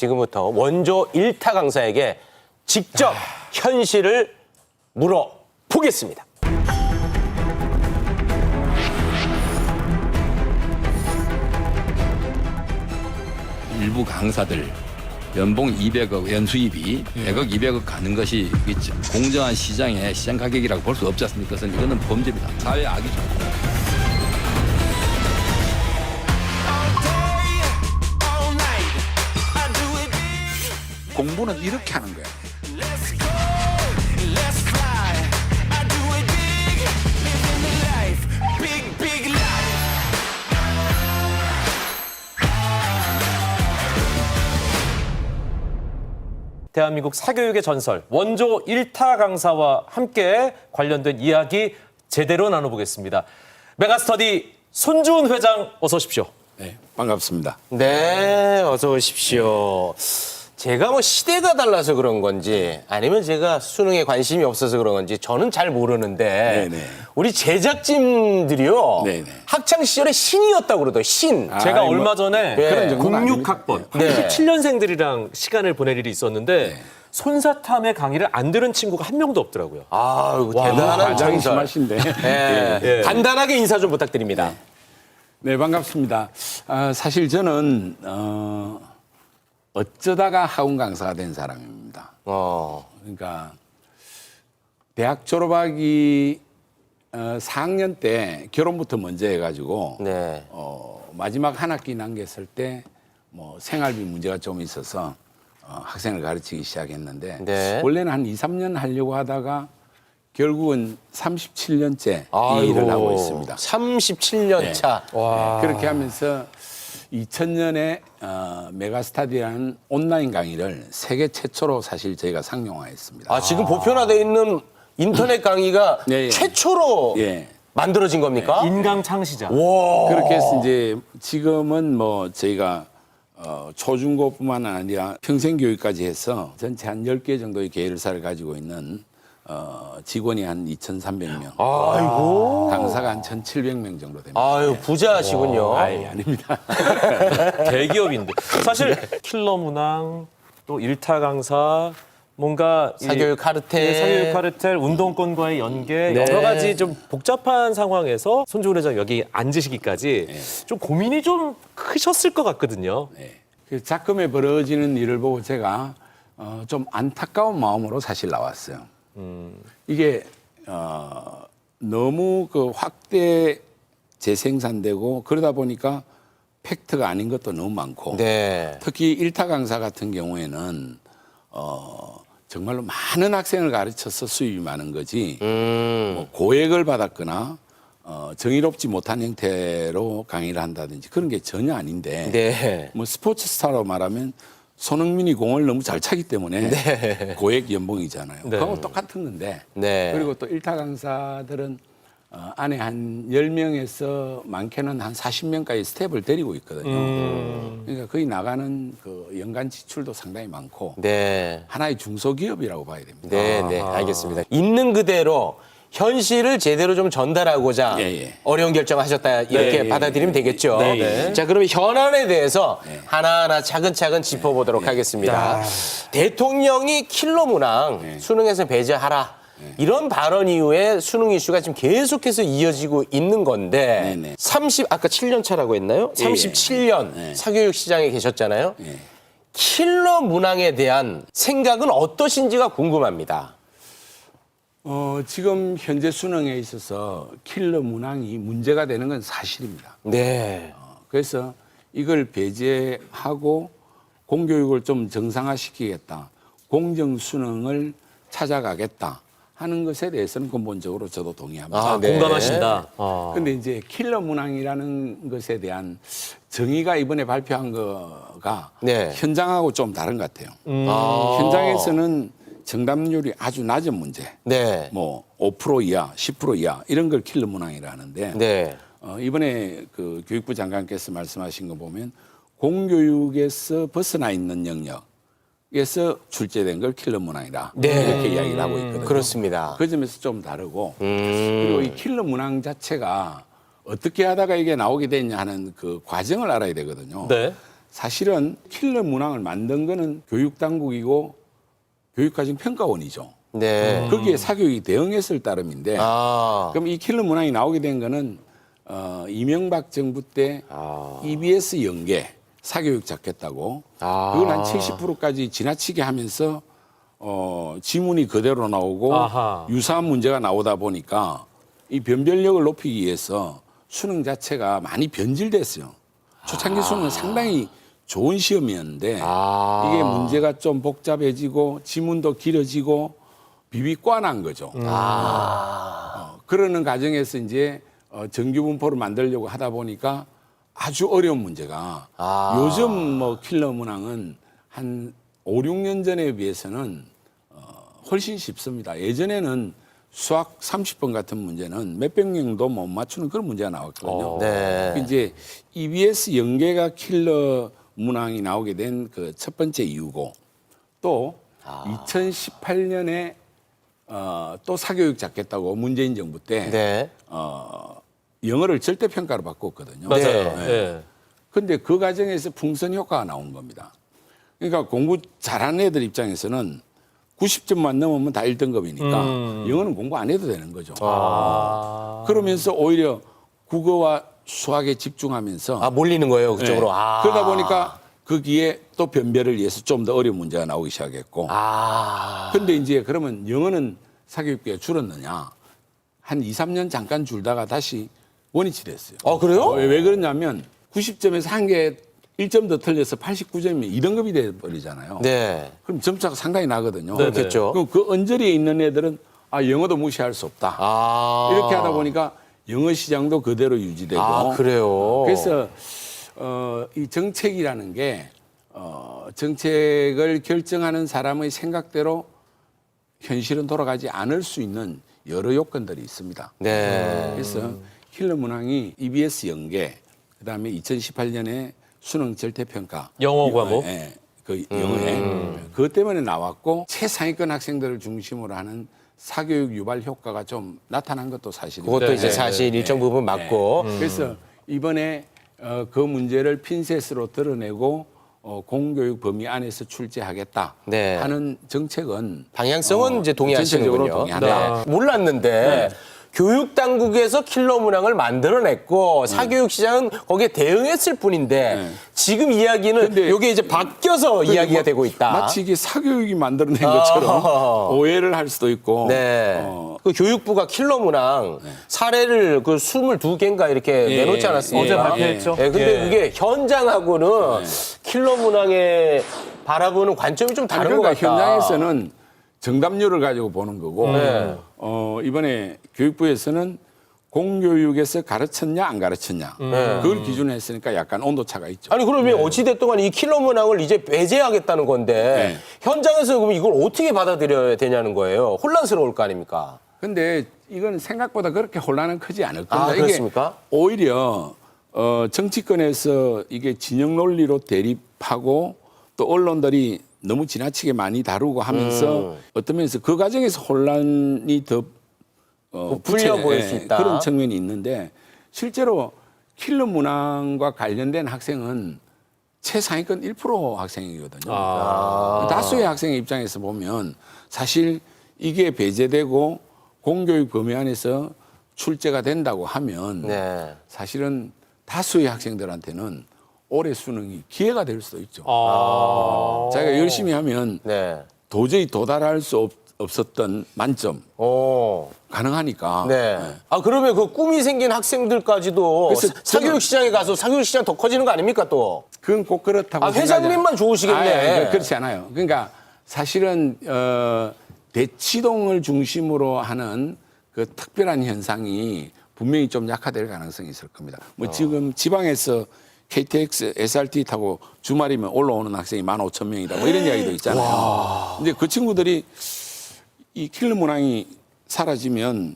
지금부터 원조 1타 강사에게 직접 현실을 물어보겠습니다. 일부 강사들 연봉 200억, 연수입이 100억, 200억 가는 것이 공정한 시장의 시장 가격이라고 볼 수 없지 않습니까? 그래서 이거는 범죄입니다. 사회 악이죠. 공부는 이렇게 하는 거야. 대한민국 사교육의 전설 원조 1타 강사와 함께 관련된 이야기 제대로 나눠보겠습니다. 메가스터디 손주은 회장 어서 오십시오. 네, 반갑습니다. 네, 어서 오십시오. 제가 뭐 시대가 달라서 그런 건지 아니면 제가 수능에 관심이 없어서 그런 건지 저는 잘 모르는데 네네. 우리 제작진들이요. 네네. 학창 시절에 신이었다고 그러더라고요. 신. 제가 아이, 뭐, 얼마 전에 네. 그런 정도는 06학번 네. 87년생들이랑 시간을 보낼 일이 있었는데 손사탐의 강의를 안 들은 친구가 한 명도 없더라고요. 아유, 대단한 과장이 전설. 심하신데. 예. 예. 간단하게 인사 좀 부탁드립니다. 네, 반갑습니다. 사실 저는 어쩌다가 학원 강사가 된 사람입니다. 그러니까 대학 졸업하기 4학년 때 결혼부터 먼저 해가지고 네. 마지막 한 학기 남겼을 때 뭐 생활비 문제가 좀 있어서 학생을 가르치기 시작했는데 네. 원래는 한 2, 3년 하려고 하다가 결국은 37년째 이 일을 하고 있습니다. 37년 차. 그렇게 하면서 2000년에 메가스타디라는 온라인 강의를 세계 최초로 사실 저희가 상용화했습니다. 아, 지금 보편화되어 있는 인터넷 강의가 예, 예. 최초로 예. 만들어진 겁니까? 인강 창시자. 그렇게 해서 이제 지금은 뭐 저희가 초중고뿐만 아니라 평생교육까지 해서 전체 한 10개 정도의 계열사를 가지고 있는 직원이 한 2,300명. 아이고. 강사가 한 1,700명 정도 됩니다. 아유, 부자시군요. 아이, 아닙니다. 대기업인데 사실 킬러 문항 또 1타 강사 뭔가 이 사교육 카르텔. 사교육 카르텔 운동권과의 연계 네. 여러 가지 좀 복잡한 상황에서 손주은 회장 여기 앉으시기까지 좀 고민이 좀 크셨을 것 같거든요. 네. 그 작금에 벌어지는 일을 보고 제가 좀 안타까운 마음으로 사실 나왔어요. 이게 너무 그 확대 재생산되고 그러다 보니까 팩트가 아닌 것도 너무 많고 네. 특히 일타 강사 같은 경우에는 정말로 많은 학생을 가르쳐서 수입이 많은 거지 뭐 고액을 받았거나 정의롭지 못한 형태로 강의를 한다든지 그런 게 전혀 아닌데 네. 뭐 스포츠 스타로 말하면 손흥민이 공을 너무 잘 차기 때문에 네. 고액 연봉이잖아요. 네. 그거하고 똑같은 건데 네. 그리고 또 일타 강사들은 안에 한 10명에서 많게는 한 40명까지 스텝을 데리고 있거든요. 그러니까 거기 나가는 그 연간 지출도 상당히 많고 네. 하나의 중소기업이라고 봐야 됩니다. 네, 네, 알겠습니다. 있는 그대로 현실을 제대로 좀 전달하고자 예, 예. 어려운 결정하셨다 이렇게 네, 받아들이면 되겠죠. 네, 예. 자, 그러면 현안에 대해서 하나하나 차근차근 짚어보도록 하겠습니다. 대통령이 킬러 문항 수능에서 배제하라. 이런 발언 이후에 수능 이슈가 지금 계속해서 이어지고 있는 건데 네, 네. 아까 7년 차라고 했나요? 예, 37년 예. 사교육 시장에 계셨잖아요. 예. 킬러 문항에 대한 생각은 어떠신지가 궁금합니다. 지금 현재 수능에 있어서 킬러 문항이 문제가 되는 건 사실입니다. 네. 그래서 이걸 배제하고 공교육을 좀 정상화시키겠다. 공정 수능을 찾아가겠다 하는 것에 대해서는 근본적으로 저도 동의합니다. 아, 네. 공감하신다. 근데 이제 킬러 문항이라는 것에 대한 정의가 이번에 발표한 거가 네. 현장하고 좀 다른 것 같아요. 아. 현장에서는 정답률이 아주 낮은 문제, 네. 뭐 5% 이하, 10% 이하 이런 걸 킬러 문항이라 하는데 네. 이번에 그 교육부 장관께서 말씀하신 거 보면 공교육에서 벗어나 있는 영역에서 출제된 걸 킬러 문항이다 네. 이렇게 이야기를 하고 있거든요. 그렇습니다. 그 점에서 좀 다르고 그리고 이 킬러 문항 자체가 어떻게 하다가 이게 나오게 됐냐 하는 그 과정을 알아야 되거든요. 네. 사실은 킬러 문항을 만든 거는 교육당국이고 교육과정평가원이죠. 네. 거기에 사교육이 대응했을 따름인데 아. 그럼 이 킬러 문항이 나오게 된 거는 이명박 정부 때 EBS 연계 사교육 잡겠다고 그걸 한 70%까지 지나치게 하면서 지문이 그대로 나오고 아하. 유사한 문제가 나오다 보니까 이 변별력을 높이기 위해서 수능 자체가 많이 변질됐어요. 초창기 수능은 상당히 좋은 시험이었는데 이게 문제가 좀 복잡해지고 지문도 길어지고 비비꽈난 거죠. 그러는 과정에서 이제 정규 분포를 만들려고 하다 보니까 아주 어려운 문제가 요즘 뭐 킬러 문항은 한 5, 6년 전에 비해서는 훨씬 쉽습니다. 예전에는 수학 30번 같은 문제는 몇백 명도 못 맞추는 그런 문제가 나왔거든요. 네. 이제 EBS 연계가 킬러 문항이 나오게 된 그 첫 번째 이유고 또 2018년에 또 사교육 잡겠다고 문재인 정부 때 네. 영어를 절대평가로 바꿨거든요. 맞아요. 네. 네. 근데 그 과정에서 풍선 효과가 나온 겁니다. 그러니까 공부 잘하는 애들 입장에서는 90점만 넘으면 다 1등급이니까 영어는 공부 안 해도 되는 거죠. 그러면서 오히려 국어와 수학에 집중하면서 몰리는 거예요, 그쪽으로. 네. 그러다 보니까 거기에 또 변별을 위해서 좀 더 어려운 문제가 나오기 시작했고. 근데 이제 그러면 영어는 사교육비가 줄었느냐? 한 2, 3년 잠깐 줄다가 다시 원위치 됐어요. 그래요? 왜 그러냐면 90점에서 한 개 1점 더 틀려서 89점이면 2등급이 돼버리잖아요. 네. 그럼 점차가 상당히 나거든요. 그렇겠죠. 그럼 그 언저리에 있는 애들은 영어도 무시할 수 없다. 이렇게 하다 보니까 영어 시장도 그대로 유지되고. 그래요? 그래서 이 정책이라는 게 정책을 결정하는 사람의 생각대로 현실은 돌아가지 않을 수 있는 여러 요건들이 있습니다. 네. 그래서 킬러 문항이 EBS 연계, 그다음에 2018년에 수능 절대평가 영어 과목? 그 영어에 그것 때문에 나왔고 최상위권 학생들을 중심으로 하는 사교육 유발 효과가 좀 나타난 것도 사실입니다. 그것도 네, 이제 네, 사실 일정 부분 맞고. 그래서 이번에 그 문제를 핀셋으로 드러내고 공교육 범위 안에서 출제하겠다 네. 하는 정책은 방향성은 이제 동의하시는군요. 전체적으로 동의한다. 몰랐는데 교육 당국에서 킬러 문항을 만들어냈고 사교육 시장은 거기에 대응했을 뿐인데 지금 이야기는 근데 이게 이제 바뀌어서 이야기가 되고 있다. 마치 이게 사교육이 만들어낸 것처럼 오해를 할 수도 있고. 네. 그 교육부가 킬러 문항 사례를 그 22개인가 이렇게 내놓지 않았습니까? 어제 발표했죠. 네, 근데 예. 그게 현장하고는 킬러 문항에 바라보는 관점이 좀 다른 것 그러니까 같다. 현장에서는 정답률을 가지고 보는 거고 이번에 교육부에서는 공교육에서 가르쳤냐 안 가르쳤냐 그걸 기준으로 했으니까 약간 온도차가 있죠. 아니 그러면 어찌됐든 간에 이 킬러 문항을 이제 배제하겠다는 건데 현장에서 그럼 이걸 어떻게 받아들여야 되냐는 거예요. 혼란스러울 거 아닙니까? 근데 이건 생각보다 그렇게 혼란은 크지 않을 겁니다. 그렇습니까? 이게 오히려 정치권에서 이게 진영 논리로 대립하고 또 언론들이 너무 지나치게 많이 다루고 하면서 어떤 면에서 그 과정에서 혼란이 더 풀려 보일 수 있다. 그런 측면이 있는데 실제로 킬러 문항과 관련된 학생은 최상위권 1% 학생이거든요. 다수의 학생의 입장에서 보면 사실 이게 배제되고 공교육 범위 안에서 출제가 된다고 하면 네. 사실은 다수의 학생들한테는 올해 수능이 기회가 될 수도 있죠. 자기가 열심히 하면 네. 도저히 도달할 수 없었던 만점 가능하니까. 네. 그러면 그 꿈이 생긴 학생들까지도 그래서 사교육 시장에 가서 사교육 시장 더 커지는 거 아닙니까 또? 그건 꼭 그렇다고 회장님만 좋으시겠네. 그렇지 않아요. 그러니까 사실은 대치동을 중심으로 하는 그 특별한 현상이 분명히 좀 약화될 가능성이 있을 겁니다. 뭐 지금 지방에서 KTX, SRT 타고 주말이면 올라오는 학생이 15,000명이다. 뭐 이런 이야기도 있잖아요. 근데 그 친구들이 이 킬러 문항이 사라지면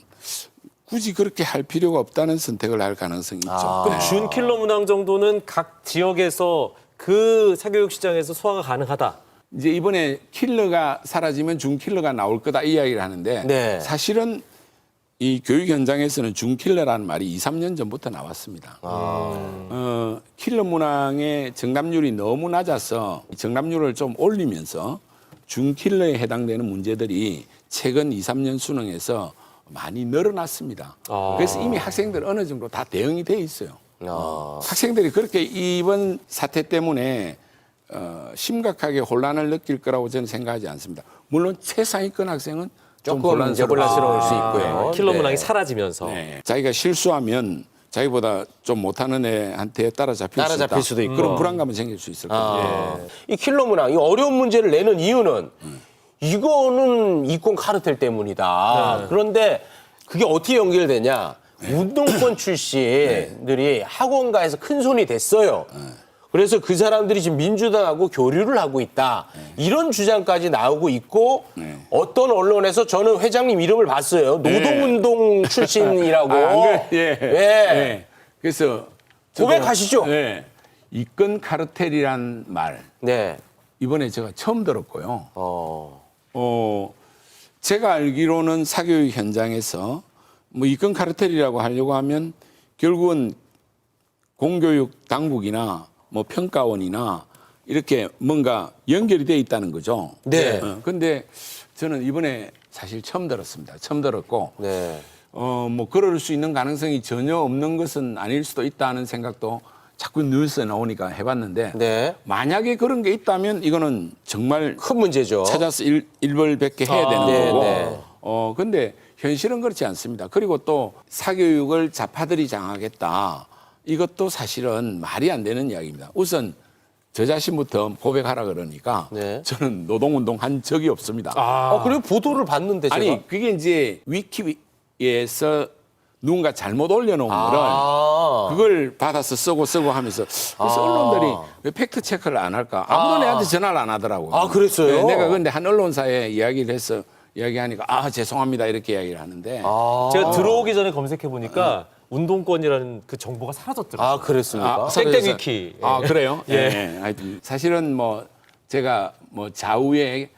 굳이 그렇게 할 필요가 없다는 선택을 할 가능성이 있죠. 그럼 준 킬러 문항 정도는 각 지역에서 그 사교육 시장에서 소화가 가능하다. 이제 이번에 킬러가 사라지면 준 킬러가 나올 거다 이 이야기를 하는데 네. 사실은 이 교육 현장에서는 중킬러라는 말이 2, 3년 전부터 나왔습니다. 킬러 문항의 정답률이 너무 낮아서 정답률을 좀 올리면서 중킬러에 해당되는 문제들이 최근 2, 3년 수능에서 많이 늘어났습니다. 그래서 이미 학생들 어느 정도 다 대응이 돼 있어요. 학생들이 그렇게 이번 사태 때문에 심각하게 혼란을 느낄 거라고 저는 생각하지 않습니다. 물론 최상위권 학생은 좀 조금 이제 혼란스러울 수 있고요. 킬러 네. 문항이 사라지면서. 네. 자기가 실수하면 자기보다 좀 못하는 애한테 따라잡힐 수도 있고. 그런 불안감은 생길 수 있을 거예요. 이 킬러 문항, 이 어려운 문제를 내는 이유는 이거는 이권 카르텔 때문이다. 그런데 그게 어떻게 연결되냐? 운동권 출신들이 학원가에서 큰 손이 됐어요. 그래서 그 사람들이 지금 민주당하고 교류를 하고 있다. 이런 주장까지 나오고 있고 어떤 언론에서 저는 회장님 이름을 봤어요. 노동운동 출신이라고. 예. 그래서 고백하시죠. 네. 이권 카르텔이란 말 네. 이번에 제가 처음 들었고요. 제가 알기로는 사교육 현장에서 뭐 이권 카르텔이라고 하려고 하면 결국은 공교육 당국이나 뭐 평가원이나 이렇게 뭔가 연결이 돼 있다는 거죠. 네. 근데 저는 이번에 사실 처음 들었습니다. 처음 들었고, 네. 뭐 그럴 수 있는 가능성이 전혀 없는 것은 아닐 수도 있다는 생각도 자꾸 뉴스에 나오니까 해봤는데, 네. 만약에 그런 게 있다면 이거는 정말 큰 문제죠. 찾아서 일벌백계 해야 되는 네, 거고. 네. 근데 현실은 그렇지 않습니다. 그리고 또 사교육을 좌파들이 장악했다. 이것도 사실은 말이 안 되는 이야기입니다. 우선 저 자신부터 고백하라 그러니까 네. 저는 노동운동 한 적이 없습니다. 그리고 보도를 봤는데 제가. 아니 그게 이제 위키에서 누군가 잘못 올려놓은 거를 그걸 받아서 쓰고 하면서 그래서 언론들이 왜 팩트 체크를 안 할까? 아무도 내한테 전화를 안 하더라고요. 그랬어요? 네, 내가 근데 한 언론사에 이야기를 해서 이야기하니까 죄송합니다 이렇게 이야기를 하는데 제가 들어오기 전에 검색해 보니까 운동권이라는 그 정보가 사라졌더라고요. 그랬습니까? 땡땡 위키. 그래요? 예. 하여튼 사실은 뭐 제가 뭐 좌우의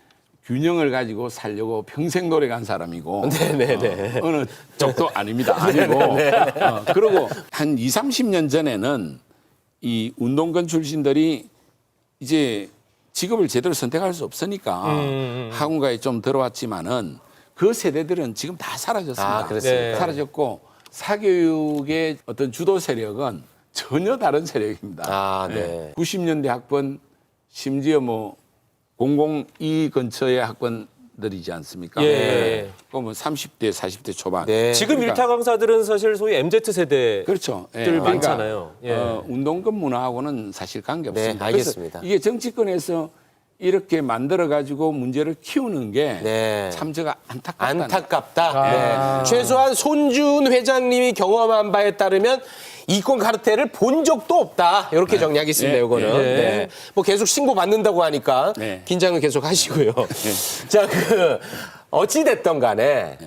균형을 가지고 살려고 평생 노력한 사람이고 네네네. 어느 쪽도 아닙니다. 아니고 그리고 한 20, 30년 전에는 이 운동권 출신들이 이제 직업을 제대로 선택할 수 없으니까 학원가에 좀 들어왔지만은 그 세대들은 지금 다 사라졌습니다. 그렇습니까? 네. 사라졌고 사교육의 어떤 주도 세력은 전혀 다른 세력입니다. 네. 90년대 학번 심지어 뭐 002 근처의 학번들이지 않습니까? 예. 그러면 30대, 40대 초반. 네. 지금 그러니까- 일타 강사들은 사실 소위 MZ 세대 그렇죠. 예. 들 많잖아요. 예. 운동권 문화하고는 사실 관계없습니다. 네, 알겠습니다. 그래서 이게 정치권에서 이렇게 만들어가지고 문제를 키우는 게 네. 참 제가 안타깝다. 안타깝다. 네. 최소한 손준 회장님이 경험한 바에 따르면 이권 카르텔을 본 적도 없다. 이렇게 정리하겠습니다. 네. 이거는. 네. 네. 뭐 계속 신고 받는다고 하니까 네. 긴장을 계속 하시고요. 자, 어찌 됐던 간에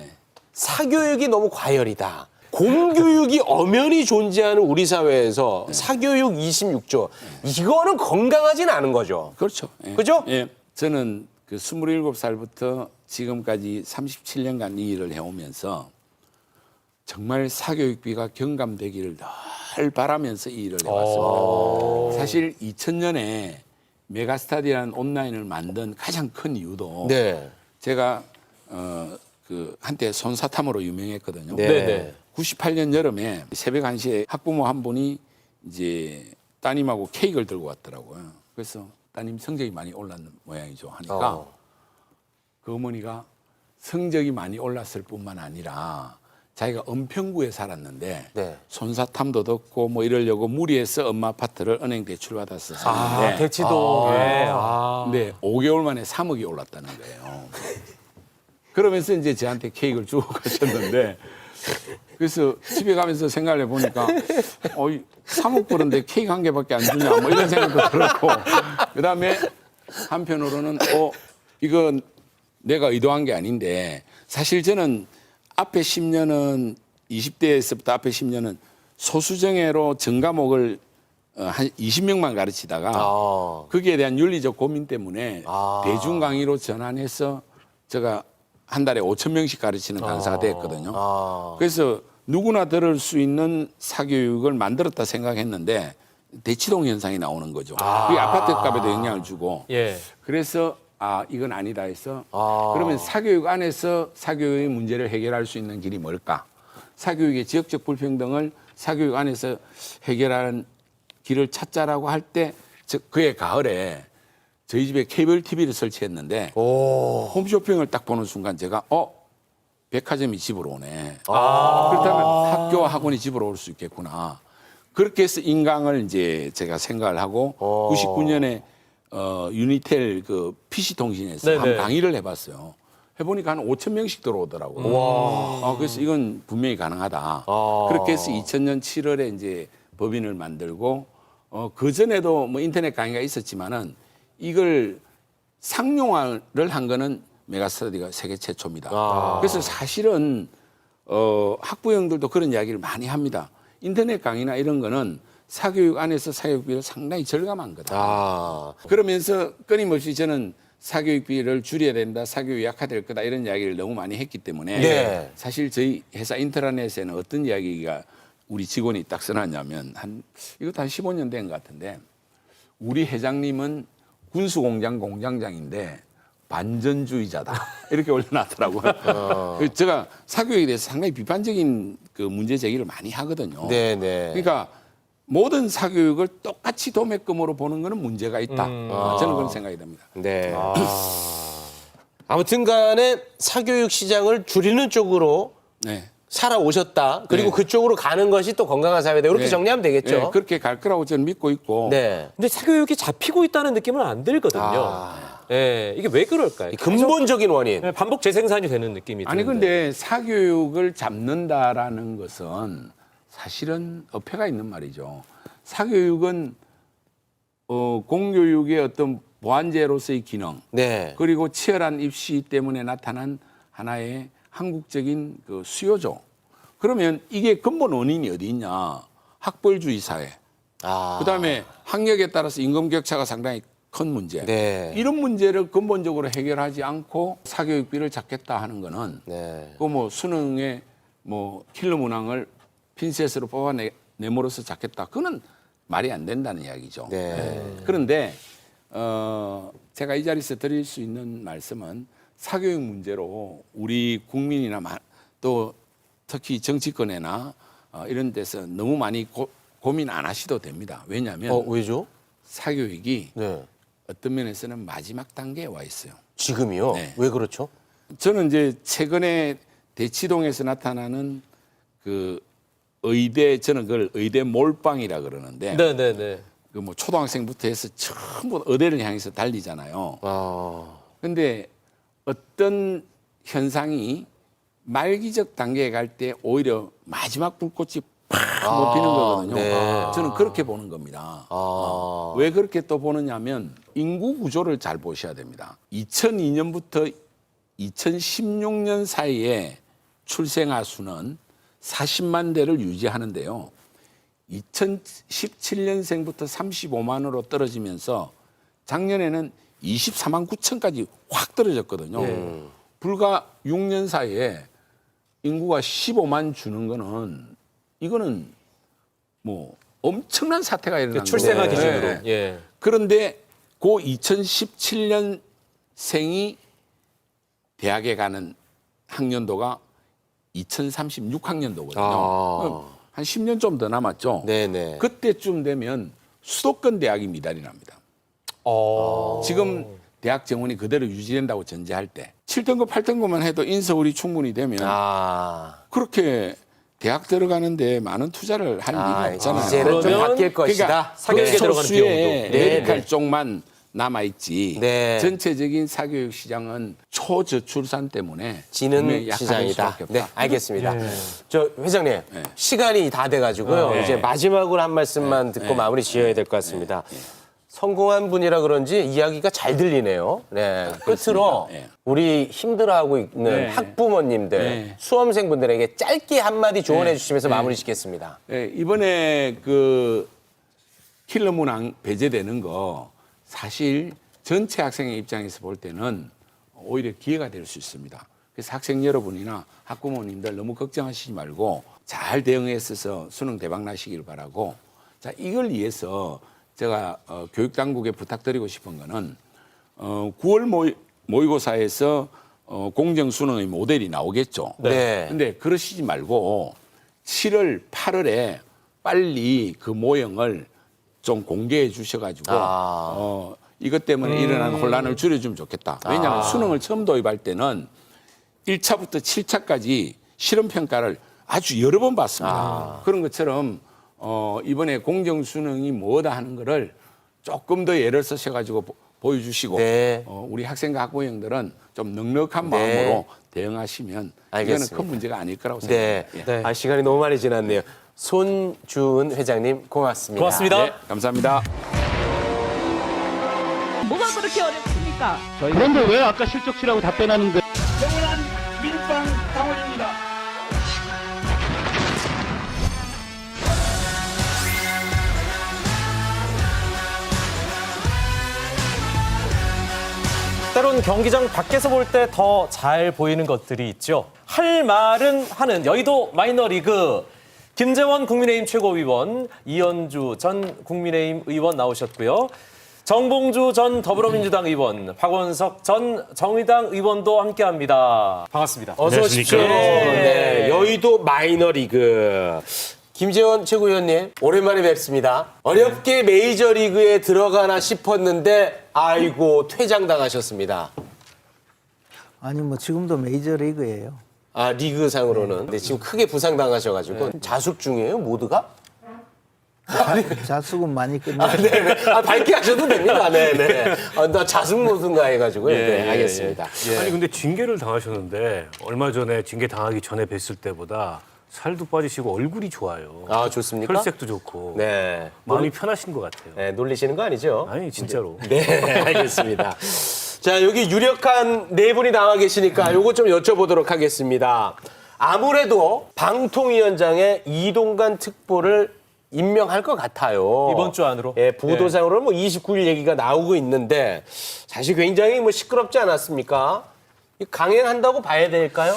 사교육이 너무 과열이다. 공교육이 엄연히 존재하는 우리 사회에서 사교육 26조. 이거는 건강하진 않은 거죠. 그렇죠. 예. 그죠? 예. 저는 그 27살부터 지금까지 37년간 이 일을 해오면서 정말 사교육비가 경감되기를 늘 바라면서 이 일을 해왔습니다. 사실 2000년에 메가스타디라는 온라인을 만든 가장 큰 이유도 네. 제가 그 한때 손사탐으로 유명했거든요. 네. 98년 여름에 새벽 1시에 학부모 한 분이 이제 따님하고 케이크를 들고 왔더라고요. 그래서 따님 성적이 많이 올랐는 모양이죠. 하니까 그 어머니가 성적이 많이 올랐을 뿐만 아니라 자기가 은평구에 살았는데 네. 손사탐도 듣고 뭐 이러려고 무리해서 엄마 아파트를 은행 대출 받아서 샀는데 대치동. 예. 근데 5개월 만에 3억이 올랐다는 거예요. 그러면서 이제 저한테 케이크를 주고 가셨는데 그래서 집에 가면서 생각을 해보니까 3억 벌었는데 케이크 한 개밖에 안 주냐 뭐 이런 생각도 들었고 그다음에 한편으로는 이건 내가 의도한 게 아닌데 사실 저는 앞에 10년은 20대에서부터 앞에 10년은 소수정예로 전과목을 한 20명만 가르치다가 거기에 대한 윤리적 고민 때문에 대중 강의로 전환해서 제가 한 달에 5천 명씩 가르치는 강사가 됐거든요. 아. 그래서 누구나 들을 수 있는 사교육을 만들었다 생각했는데 대치동 현상이 나오는 거죠. 그게 아파트 값에도 영향을 주고. 예. 그래서 이건 아니다 해서 그러면 사교육 안에서 사교육의 문제를 해결할 수 있는 길이 뭘까? 사교육의 지역적 불평등을 사교육 안에서 해결하는 길을 찾자라고 할 때 그해 가을에 저희 집에 케이블 TV를 설치했는데 홈쇼핑을 딱 보는 순간 제가 백화점이 집으로 오네. 그렇다면 학교와 학원이 집으로 올 수 있겠구나. 그렇게 해서 인강을 이제 제가 생각을 하고 99년에 유니텔 그 PC 통신에서 네네. 한 강의를 해봤어요. 해보니까 한 5천 명씩 들어오더라고요. 그래서 이건 분명히 가능하다. 그렇게 해서 2000년 7월에 이제 법인을 만들고 그 전에도 뭐 인터넷 강의가 있었지만은 이걸 상용화를 한 거는 메가스터디가 세계 최초입니다. 그래서 사실은 학부형들도 그런 이야기를 많이 합니다. 인터넷 강의나 이런 거는 사교육 안에서 사교육비를 상당히 절감한 거다. 그러면서 끊임없이 저는 사교육비를 줄여야 된다, 사교육이 약화될 거다 이런 이야기를 너무 많이 했기 때문에 네. 사실 저희 회사 인트라넷에는 어떤 이야기가 우리 직원이 딱 써놨냐면 이것도 한 15년 된 것 같은데 우리 회장님은 군수공장 공장장인데 반전주의자다 이렇게 올려놨더라고요. 그래서 제가 사교육에 대해서 상당히 비판적인 그 문제 제기를 많이 하거든요. 네네. 그러니까 모든 사교육을 똑같이 도매금으로 보는 거는 문제가 있다. 저는 그런 생각이 듭니다. 네. 아무튼 간에 사교육 시장을 줄이는 쪽으로 네. 살아오셨다. 그리고 네. 그쪽으로 가는 것이 또 건강한 사회다. 이렇게 네. 정리하면 되겠죠. 네, 그렇게 갈 거라고 저는 믿고 있고 네. 근데 사교육이 잡히고 있다는 느낌은 안 들거든요. 예, 이게 왜 그럴까요? 이 근본적인 원인. 계속 반복 재생산이 되는 느낌이 아니 드는데. 근데 사교육을 잡는다라는 것은 사실은 어폐가 있는 말이죠. 사교육은 공교육의 어떤 보완제로서의 기능 네. 그리고 치열한 입시 때문에 나타난 하나의 한국적인 그 수요죠. 그러면 이게 근본 원인이 어디 있냐? 학벌주의 사회. 그다음에 학력에 따라서 임금 격차가 상당히 큰 문제. 네. 이런 문제를 근본적으로 해결하지 않고 사교육비를 잡겠다 하는 거는 네. 그 뭐 수능에 뭐 킬러 문항을 핀셋으로 뽑아내므로써 잡겠다. 그거는 말이 안 된다는 이야기죠. 네. 그런데 제가 이 자리에서 드릴 수 있는 말씀은 사교육 문제로 우리 국민이나 또 특히 정치권이나 이런 데서 너무 많이 고민 안 하셔도 됩니다. 왜냐하면 왜죠? 사교육이 네. 어떤 면에서는 마지막 단계에 와 있어요. 지금이요? 네. 왜 그렇죠? 저는 이제 최근에 대치동에서 나타나는 그 의대, 저는 그걸 의대 몰빵이라 그러는데 네네네. 그 뭐 초등학생부터 해서 전부 의대를 향해서 달리잖아요. 근데 어떤 현상이 말기적 단계에 갈 때 오히려 마지막 불꽃이 팍 높이는 거거든요. 네. 저는 그렇게 보는 겁니다. 왜 그렇게 또 보느냐면 인구 구조를 잘 보셔야 됩니다. 2002년부터 2016년 사이에 출생아 수는 40만 대를 유지하는데요. 2017년생부터 35만으로 떨어지면서 작년에는 24만 9천까지 확 떨어졌거든요. 불과 6년 사이에 인구가 15만 주는 거는 이거는 뭐 엄청난 사태가 일어난 거예요. 출생아 기준으로. 네. 예. 그런데 그 2017년생이 대학에 가는 학년도가 2036학년도거든요. 한 10년 좀 더 남았죠. 네네. 그때쯤 되면 수도권 대학이 미달이 납니다. 지금 대학 정원이 그대로 유지된다고 전제할 때 7등급, 8등급만 해도 인서울이 충분히 되면 그렇게 대학 들어가는데 많은 투자를 할 이유가 없잖아요. 이제는 좀 그러면 바뀔 것이다. 그러니까 사교육에 그 들어가는 소수의 비용도. 메디칼 네. 쪽만 남아있지 네. 전체적인 사교육 시장은 초저출산 때문에 지는 분명히 약화될 시장이다. 수밖에 없다. 네, 알겠습니다. 저 회장님, 시간이 다 돼가지고요. 이제 마지막으로 한 말씀만 듣고 마무리 지어야 될 것 같습니다. 성공한 분이라 그런지 이야기가 잘 들리네요. 네, 끝으로 네. 우리 힘들어하고 있는 네. 학부모님들, 네. 수험생분들에게 짧게 한마디 조언해 주시면서 마무리 짓겠습니다. 네, 이번에 그 킬러 문항 배제되는 거 사실 전체 학생의 입장에서 볼 때는 오히려 기회가 될 수 있습니다. 그래서 학생 여러분이나 학부모님들 너무 걱정하시지 말고 잘 대응했어서 수능 대박 나시길 바라고, 자, 이걸 위해서 제가 교육당국에 부탁드리고 싶은 거는 9월 모의고사에서 공정 수능의 모델이 나오겠죠. 네. 근데 그러시지 말고 7월, 8월에 빨리 그 모형을 좀 공개해 주셔가지고 이것 때문에 일어나는 혼란을 줄여주면 좋겠다. 왜냐하면 수능을 처음 도입할 때는 1차부터 7차까지 실험평가를 아주 여러 번 봤습니다. 그런 것처럼 이번에 공정수능이 뭐다 하는 거를 조금 더 예를 쓰셔가지고 보여주시고 네. 우리 학생과 학부형들은 좀 넉넉한 네. 마음으로 대응하시면 알겠습니다. 이거는 큰 문제가 아닐 거라고 네. 생각합니다. 예. 시간이 너무 많이 지났네요. 손주은 회장님 고맙습니다. 고맙습니다. 네, 감사합니다. 뭐가 그렇게 어렵습니까? 그런데 왜 아까 실적시라고 답변하는데 영원한 밀빵 당원입니다. 때론 경기장 밖에서 볼 때 더 잘 보이는 것들이 있죠. 할 말은 하는 여의도 마이너리그. 김재원 국민의힘 최고위원, 이현주 전 국민의힘 의원 나오셨고요. 정봉주 전 더불어민주당 의원, 박원석 전 정의당 의원도 함께합니다. 반갑습니다. 어서 오십시오. 네. 여의도 마이너리그. 김재원 최고위원님, 오랜만에 뵙습니다. 어렵게 메이저리그에 들어가나 싶었는데 아이고 퇴장당하셨습니다. 아니 뭐 지금도 메이저리그예요. 리그상으로는. 근데 지금 크게 부상당하셔가지고 자숙 중이에요, 모두가? 자숙은 많이 끝났어요. 네네. 밝게 하셔도 됩니다. 네네. 나 자숙 모든가 해가지고요. 네, 알겠습니다. 아니 근데 징계를 당하셨는데 얼마 전에 징계 당하기 전에 뵀을 때보다 살도 빠지시고 얼굴이 좋아요. 좋습니까? 혈색도 좋고 네. 마음이 편하신 것 같아요. 네, 놀리시는 거 아니죠? 아니 진짜로. 네, 알겠습니다. 자, 여기 유력한 네 분이 나와 계시니까 요거 좀 여쭤보도록 하겠습니다. 아무래도 방통위원장의 이동관 특보를 임명할 것 같아요. 이번 주 안으로? 예, 보도상으로는 뭐 29일 얘기가 나오고 있는데 사실 굉장히 뭐 시끄럽지 않았습니까? 이 강행한다고 봐야 될까요?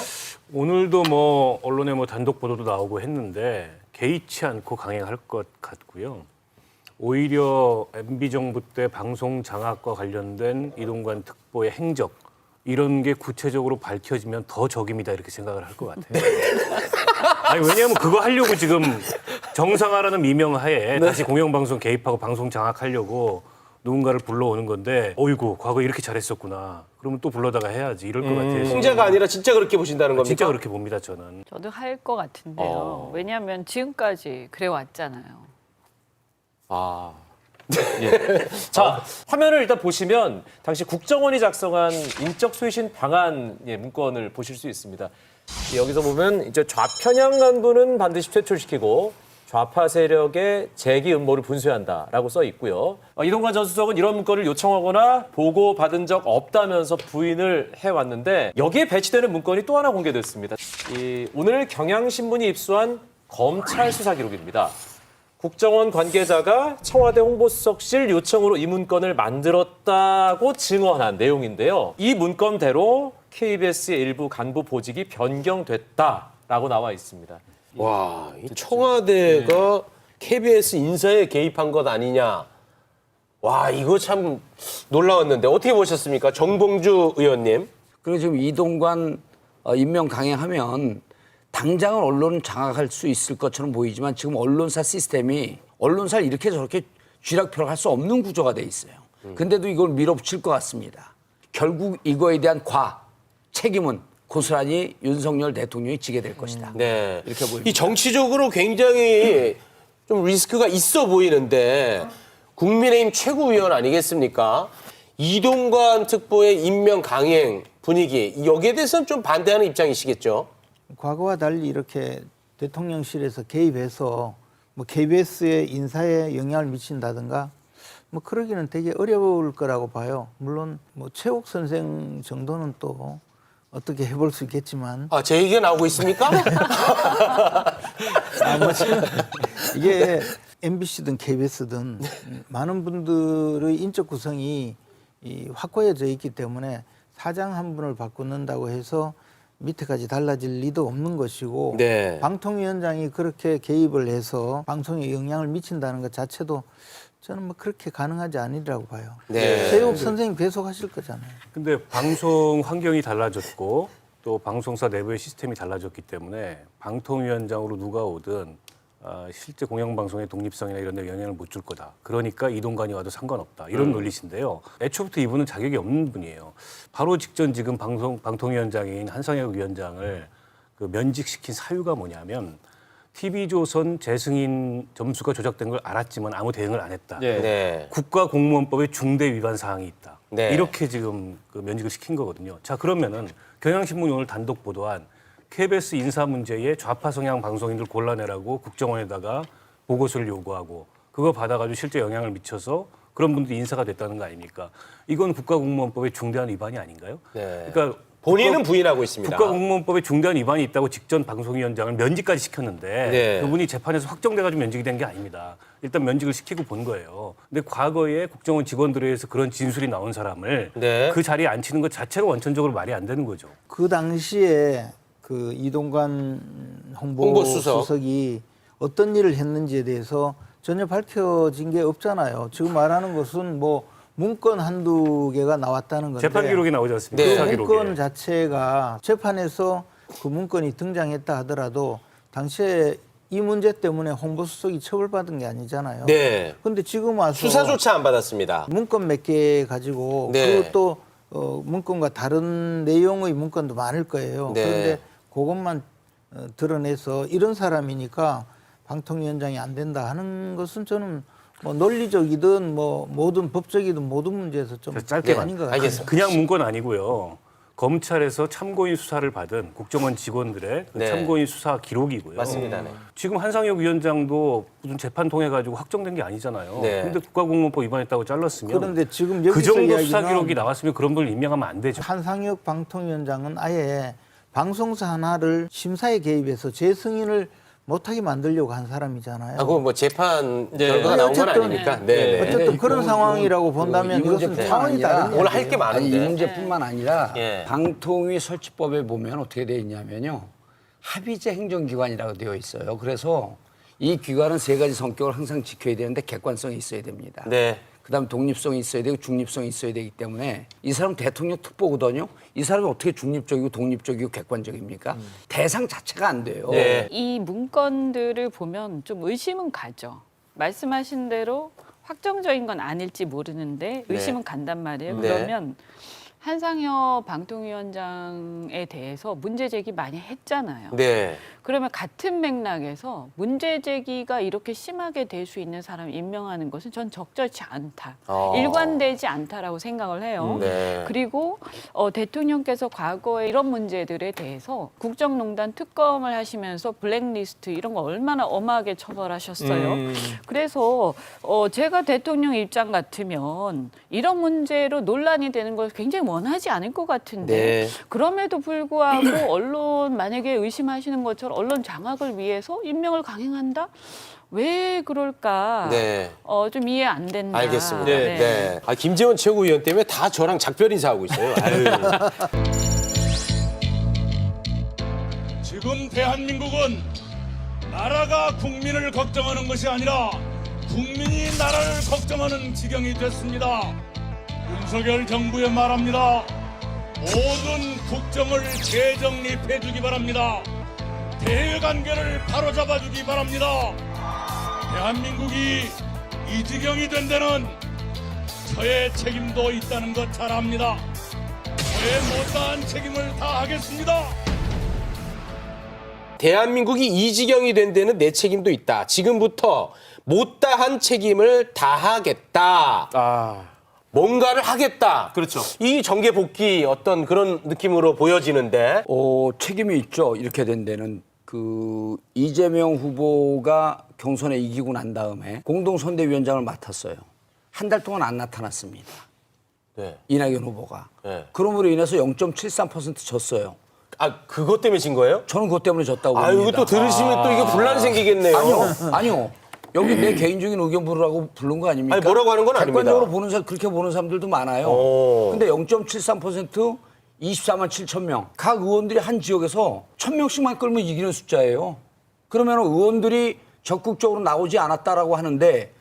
오늘도 뭐 언론에 뭐 단독 보도도 나오고 했는데 개의치 않고 강행할 것 같고요. 오히려 MB 정부 때 방송 장악과 관련된 이동관 특보의 행적 이런 게 구체적으로 밝혀지면 더 적임이다 이렇게 생각을 할 것 같아요. 아니 왜냐하면 그거 하려고 지금 정상화라는 미명하에 다시 공영방송 개입하고 방송 장악하려고 누군가를 불러오는 건데 어이구 과거 이렇게 잘했었구나. 그러면 또 불러다가 해야지 이럴 것 같아요. 풍자가 아니라 진짜 그렇게 보신다는 겁니까? 진짜 그렇게 봅니다 저는. 저도 할 것 같은데요. 왜냐하면 지금까지 그래 왔잖아요. 자, 화면을 일단 보시면 당시 국정원이 작성한 인적 쇄신 방안 문건을 보실 수 있습니다. 여기서 보면 이제 좌편향 간부는 반드시 퇴출시키고 좌파 세력의 재기 음모를 분쇄한다라고 써 있고요. 이동관 전 수석은 이런 문건을 요청하거나 보고받은 적 없다면서 부인을 해왔는데 여기에 배치되는 문건이 또 하나 공개됐습니다. 오늘 경향신문이 입수한 검찰 수사 기록입니다. 국정원 관계자가 청와대 홍보수석실 요청으로 이 문건을 만들었다고 증언한 내용인데요. 이 문건대로 KBS의 일부 간부 보직이 변경됐다라고 나와 있습니다. 와, 이 청와대가 KBS 인사에 개입한 것 아니냐. 와, 이거 참 놀라웠는데 어떻게 보셨습니까? 정봉주 의원님. 그리고 지금 이동관 임명 강행하면 당장은 언론을 장악할 수 있을 것처럼 보이지만 지금 언론사 시스템이 언론사를 이렇게 저렇게 쥐락펴락 할 수 없는 구조가 돼 있어요. 근데도 이걸 밀어붙일 것 같습니다. 결국 이거에 대한 책임은 고스란히 윤석열 대통령이 지게 될 것이다. 네. 이렇게 보입니다. 이 정치적으로 굉장히 좀 리스크가 있어 보이는데 국민의힘 최고위원 아니겠습니까? 이동관 특보의 임명 강행 분위기 여기에 대해서는 좀 반대하는 입장이시겠죠? 과거와 달리 이렇게 대통령실에서 개입해서 뭐 KBS의 인사에 영향을 미친다든가 뭐 그러기는 되게 어려울 거라고 봐요. 물론 뭐 최욱 선생 정도는 또 어떻게 해볼 수 있겠지만 제 얘기가 나오고 있습니까? 이게 MBC든 KBS든 많은 분들의 인적 구성이 확고해져 있기 때문에 사장 한 분을 바꾸는다고 해서 밑에까지 달라질 리도 없는 것이고 네. 방통위원장이 그렇게 개입을 해서 방송에 영향을 미친다는 것 자체도 저는 뭐 그렇게 가능하지 않으리라고 봐요. 네. 최욱 선생님 계속하실 거잖아요. 근데 방송 환경이 달라졌고 또 방송사 내부의 시스템이 달라졌기 때문에 방통위원장으로 누가 오든 실제 공영방송의 독립성이나 이런 데 영향을 못 줄 거다. 그러니까 이동관이 와도 상관없다. 이런 논리신데요. 애초부터 이분은 자격이 없는 분이에요. 바로 직전 지금 방통위원장인 한상혁 위원장을 그 면직시킨 사유가 뭐냐면 TV조선 재승인 점수가 조작된 걸 알았지만 아무 대응을 안 했다. 네. 국가공무원법의 중대 위반 사항이 있다. 네. 이렇게 지금 그 면직을 시킨 거거든요. 자, 그러면은 경향신문이 오늘 단독 보도한 KBS 인사 문제에 좌파 성향 방송인들 골라내라고 국정원에다가 보고서를 요구하고 그거 받아가지고 실제 영향을 미쳐서 그런 분들이 인사가 됐다는 거 아닙니까? 이건 국가공무원법의 중대한 위반이 아닌가요? 네. 그러니까 본인은 부인하고 있습니다. 국가공무원법에 중대한 위반이 있다고 직전 방송위원장을 면직까지 시켰는데 네. 그분이 재판에서 확정돼가지고 면직이 된 게 아닙니다. 일단 면직을 시키고 본 거예요. 근데 과거에 국정원 직원들에 의해서 그런 진술이 나온 사람을 네. 그 자리에 앉히는 것 자체가 원천적으로 말이 안 되는 거죠. 그 당시에 그 이동관 홍보수석이 어떤 일을 했는지에 대해서 전혀 밝혀진 게 없잖아요. 지금 말하는 것은 뭐 문건 한두 개가 나왔다는 건데 재판 기록이 나오지 않습니까? 네. 그 수사 기록에. 문건 자체가 재판에서 그 문건이 등장했다 하더라도 당시에 이 문제 때문에 홍보수석이 처벌받은 게 아니잖아요. 네. 근데 지금 와서 수사조차 안 받았습니다. 문건 몇 개 가지고 네. 그것도 문건과 다른 내용의 문건도 많을 거예요. 네. 그런데 그것만 드러내서 이런 사람이니까 방통위원장이 안 된다 하는 것은 저는 뭐 논리적이든 뭐 모든 법적이든 모든 문제에서 좀 짧게 아닌 것 같아요. 알겠습니다. 그냥 문건 아니고요. 검찰에서 참고인 수사를 받은 국정원 직원들의 그 네. 참고인 수사 기록이고요. 맞습니다. 네. 지금 한상혁 위원장도 무슨 재판 통해 가지고 확정된 게 아니잖아요. 네. 근데 국가공무원법 위반했다고 잘랐으면 그런데 지금 여기서 그 정도 이야기는 수사 기록이 나왔으면 그런 분을 임명하면 안 되죠. 한상혁 방통위원장은 아예 방송사 하나를 심사에 개입해서 재승인을 못하게 만들려고 한 사람이잖아요. 그거 뭐 재판 결과가 나온 건 어쨌든, 아니니까. 네. 어쨌든 그런 상황이라고 본다면 이것은 상황이 다른 오늘 할 게 아니, 많은데. 이 문제뿐만 아니라 예. 방통위 설치법에 보면 어떻게 되어 있냐면요. 합의제 행정기관이라고 되어 있어요. 그래서 이 기관은 세 가지 성격을 항상 지켜야 되는데 객관성이 있어야 됩니다. 네. 그다음 독립성이 있어야 되고 중립성이 있어야 되기 때문에 이 사람 대통령 특보거든요. 이 사람이 어떻게 중립적이고 독립적이고 객관적입니까? 대상 자체가 안 돼요. 네. 이 문건들을 보면 좀 의심은 가죠. 말씀하신 대로 확정적인 건 아닐지 모르는데 의심은 간단 말이에요. 네. 그러면 한상혁 방통위원장에 대해서 문제 제기 많이 했잖아요. 네. 그러면 같은 맥락에서 문제 제기가 이렇게 심하게 될 수 있는 사람을 임명하는 것은 전 적절치 않다. 일관되지 않다라고 생각을 해요. 네. 그리고 대통령께서 과거에 이런 문제들에 대해서 국정농단 특검을 하시면서 블랙리스트 이런 거 얼마나 엄하게 처벌하셨어요. 그래서 제가 대통령 입장 같으면 이런 문제로 논란이 되는 걸 굉장히 원하지 않을 것 같은데 네. 그럼에도 불구하고 언론 만약에 의심하시는 것처럼 언론 장악을 위해서 임명을 강행한다? 왜 그럴까? 네. 좀 이해 안 된다. 알겠습니다. 네. 김재원 최고위원 때문에 다 저랑 작별 인사하고 있어요. 아유. 지금 대한민국은 나라가 국민을 걱정하는 것이 아니라 국민이 나라를 걱정하는 지경이 됐습니다. 윤석열 정부에 말합니다. 모든 국정을 재정립해 주기 바랍니다. 대외관계를 바로잡아 주기 바랍니다. 대한민국이 이 지경이 된 데는 저의 책임도 있다는 것 잘 압니다. 저의 못다한 책임을 다하겠습니다. 대한민국이 이 지경이 된 데는 내 책임도 있다. 지금부터 못다한 책임을 다하겠다. 뭔가를 하겠다. 그렇죠. 이 정계 복귀 어떤 그런 느낌으로 보여지는데. 책임이 있죠. 이렇게 된 데는 그 이재명 후보가 경선에 이기고 난 다음에 공동선대위원장을 맡았어요. 한 달 동안 안 나타났습니다. 네. 이낙연 후보가. 네. 그럼으로 인해서 0.73% 졌어요. 그것 때문에 진 거예요? 저는 그것 때문에 졌다고 이거 봅니다. 또 들으시면 또 이거 분란이 생기겠네요. 아니요. 여기 내 개인적인 의견 부르라고 부른 거 아닙니까? 아니, 뭐라고 하는 건 아닙니다. 객관적으로 보는 사람, 그렇게 보는 사람들도 많아요. 근데 0.73% 24만 7천 명. 각 의원들이 한 지역에서 1,000명씩만 끌면 이기는 숫자예요. 그러면 의원들이 적극적으로 나오지 않았다라고 하는데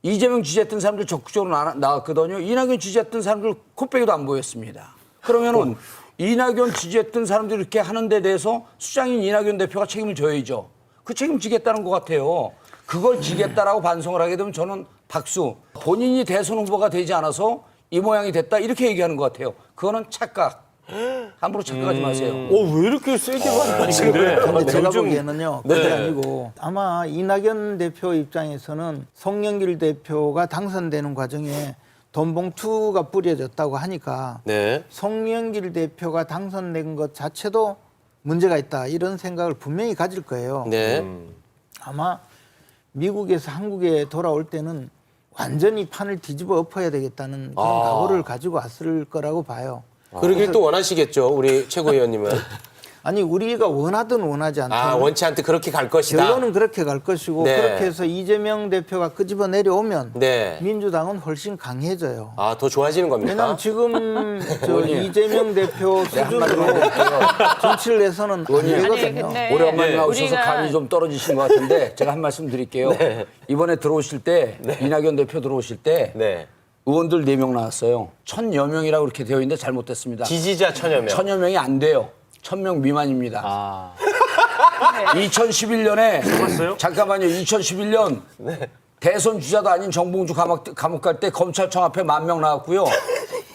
이재명 지지했던 사람들 적극적으로 나왔거든요. 이낙연 지지했던 사람들 코빼기도 안 보였습니다. 그러면은 이낙연 지지했던 사람들이 이렇게 하는 데 대해서 수장인 이낙연 대표가 책임을 져야죠. 그 책임지겠다는 것 같아요. 그걸 지겠다라고 반성을 하게 되면 저는 박수. 본인이 대선 후보가 되지 않아서 이 모양이 됐다 이렇게 얘기하는 것 같아요. 그거는 착각. 함부로 착각하지 마세요. 왜 이렇게 세게 말하시는 근데 제가 요즘- 보기에는요. 그게 아니고 아마 이낙연 대표 입장에서는 송영길 대표가 당선되는 과정에 돈 봉투가 뿌려졌다고 하니까 네. 송영길 대표가 당선된 것 자체도 문제가 있다 이런 생각을 분명히 가질 거예요. 네. 아마 미국에서 한국에 돌아올 때는 완전히 판을 뒤집어 엎어야 되겠다는 그런 각오를 가지고 왔을 거라고 봐요. 그러길 또 원하시겠죠, 우리 최고위원님은. 아니 우리가 원하든 원하지 않든 원치 않게 그렇게 갈 것이다. 결론은 그렇게 갈 것이고 네. 그렇게 해서 이재명 대표가 끄집어 내려오면 네. 민주당은 훨씬 강해져요. 더 좋아지는 겁니까? 왜냐하면 지금 저 이재명 대표 수준으로 정치를 해서는 안 되거든요. 근데 오랜만에 나오셔서 우리가 감이 좀 떨어지신 것 같은데 제가 한 말씀 드릴게요. 이번에 들어오실 때 이낙연 대표 들어오실 때 네. 의원들 4명 나왔어요. 1,000여 명이라고 이렇게 되어 있는데 잘못됐습니다. 지지자 1,000여 명. 1,000여 명이 안 돼요. 1,000명 미만입니다. 2011년에 잠깐만요. 2011년 대선 주자도 아닌 정봉주 감옥 갈 때 검찰청 앞에 10,000명 나왔고요.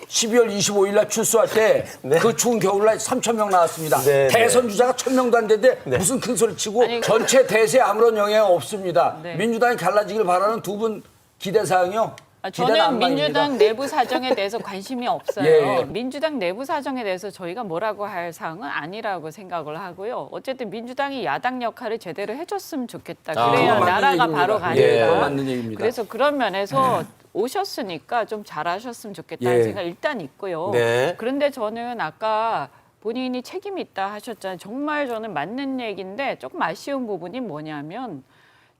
12월 25일 날 출소할 때 그 추운 겨울날 3,000명 나왔습니다. 네, 대선 주자가 1,000명도 안 되는데 무슨 큰 소리 치고 아니, 전체 대세에 아무런 영향 없습니다. 네. 민주당이 갈라지길 바라는 두 분 기대사항이요. 기대는 안 저는 말입니다. 민주당 내부 사정에 대해서 관심이 없어요. 예. 민주당 내부 사정에 대해서 저희가 뭐라고 할 사항은 아니라고 생각을 하고요. 어쨌든 민주당이 야당 역할을 제대로 해줬으면 좋겠다. 그래야 그건 맞는 나라가 얘기입니다. 바로 예, 가니까. 그건 맞는 얘기입니다. 그래서 그런 면에서 오셨으니까 좀 잘하셨으면 좋겠다는 예. 생각 일단 있고요. 네. 그런데 저는 아까 본인이 책임이 있다 하셨잖아요. 정말 저는 맞는 얘기인데 조금 아쉬운 부분이 뭐냐면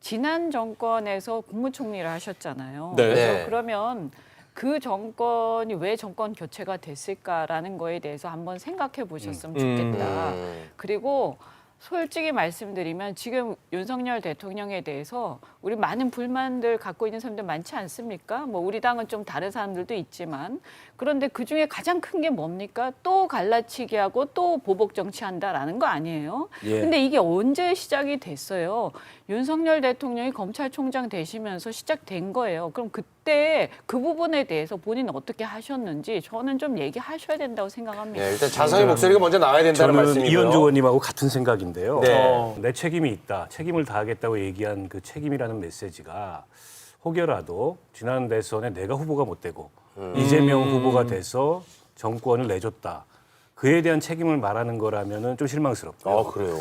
지난 정권에서 국무총리를 하셨잖아요. 네. 그래서 네. 그러면 그 정권이 왜 정권 교체가 됐을까라는 거에 대해서 한번 생각해 보셨으면 좋겠다. 그리고 솔직히 말씀드리면 지금 윤석열 대통령에 대해서 우리 많은 불만들 갖고 있는 사람들 많지 않습니까? 뭐 우리 당은 좀 다른 사람들도 있지만 그런데 그중에 가장 큰 게 뭡니까? 또 갈라치기 하고 또 보복 정치한다라는 거 아니에요? 예. 근데 이게 언제 시작이 됐어요? 윤석열 대통령이 검찰총장 되시면서 시작된 거예요. 그럼 그때 그 부분에 대해서 본인은 어떻게 하셨는지 저는 좀 얘기하셔야 된다고 생각합니다. 네, 일단 자성의 목소리가 먼저 나와야 된다는 저는 말씀이고요. 이현주 의원님하고 같은 생각인데요. 네. 내 책임이 있다. 책임을 다하겠다고 얘기한 그 책임이라는 메시지가 혹여라도 지난 대선에 내가 후보가 못 되고 이재명 후보가 돼서 정권을 내줬다. 그에 대한 책임을 말하는 거라면은 좀 실망스럽고요. 그래요?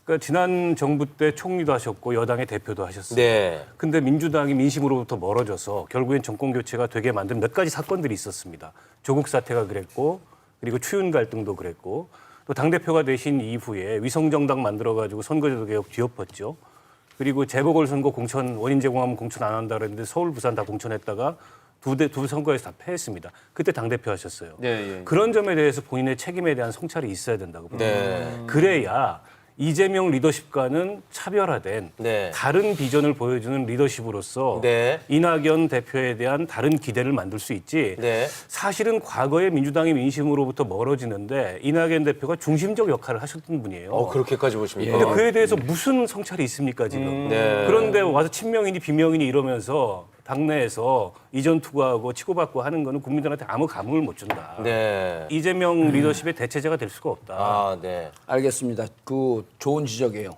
그러니까 지난 정부 때 총리도 하셨고 여당의 대표도 하셨어요. 네. 근데 민주당이 민심으로부터 멀어져서 결국엔 정권 교체가 되게 만든 몇 가지 사건들이 있었습니다. 조국 사태가 그랬고 그리고 추윤 갈등도 그랬고 또 당대표가 되신 이후에 위성정당 만들어가지고 선거제도 개혁 뒤엎었죠. 그리고 재보궐선거 공천 원인 제공하면 공천 안 한다 그랬는데 서울, 부산 다 공천했다가 두 선거에서 다 패했습니다. 그때 당대표 하셨어요. 그런 점에 대해서 본인의 책임에 대한 성찰이 있어야 된다고 봅니다. 네. 그래야 이재명 리더십과는 차별화된 네. 다른 비전을 보여주는 리더십으로서 네. 이낙연 대표에 대한 다른 기대를 만들 수 있지. 네. 사실은 과거에 민주당이 민심으로부터 멀어지는데 이낙연 대표가 중심적 역할을 하셨던 분이에요. 그렇게까지 보십니까? 근데 그에 대해서 무슨 성찰이 있습니까 지금? 네. 그런데 와서 친명이니 비명이니 이러면서 당내에서 이전 투구하고 치고받고 하는 거는 국민들한테 아무 감흥을 못 준다. 네. 이재명 리더십의 대체제가 될 수가 없다. 네. 알겠습니다. 그 좋은 지적이에요.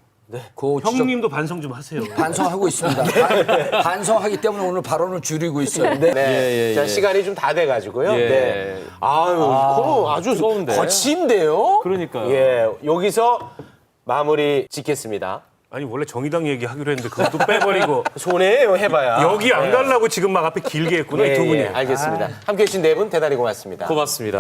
그 지적 형님도 반성 좀 하세요. 반성하고 있습니다. 반성하기 때문에 오늘 발언을 줄이고 있어요. 네. 자, 시간이 좀 다 돼가지고요. 네. 코너 아주 거친데요? 그러니까요. 예. 여기서 마무리 짓겠습니다. 아니 원래 정의당 얘기하기로 했는데 그것도 빼버리고 손해예요, 해봐야. 여기 안 가려고 지금 막 앞에 길게 했구나 이 두 분이. 알겠습니다. 함께해 주신 네 분 대단히 고맙습니다. 고맙습니다.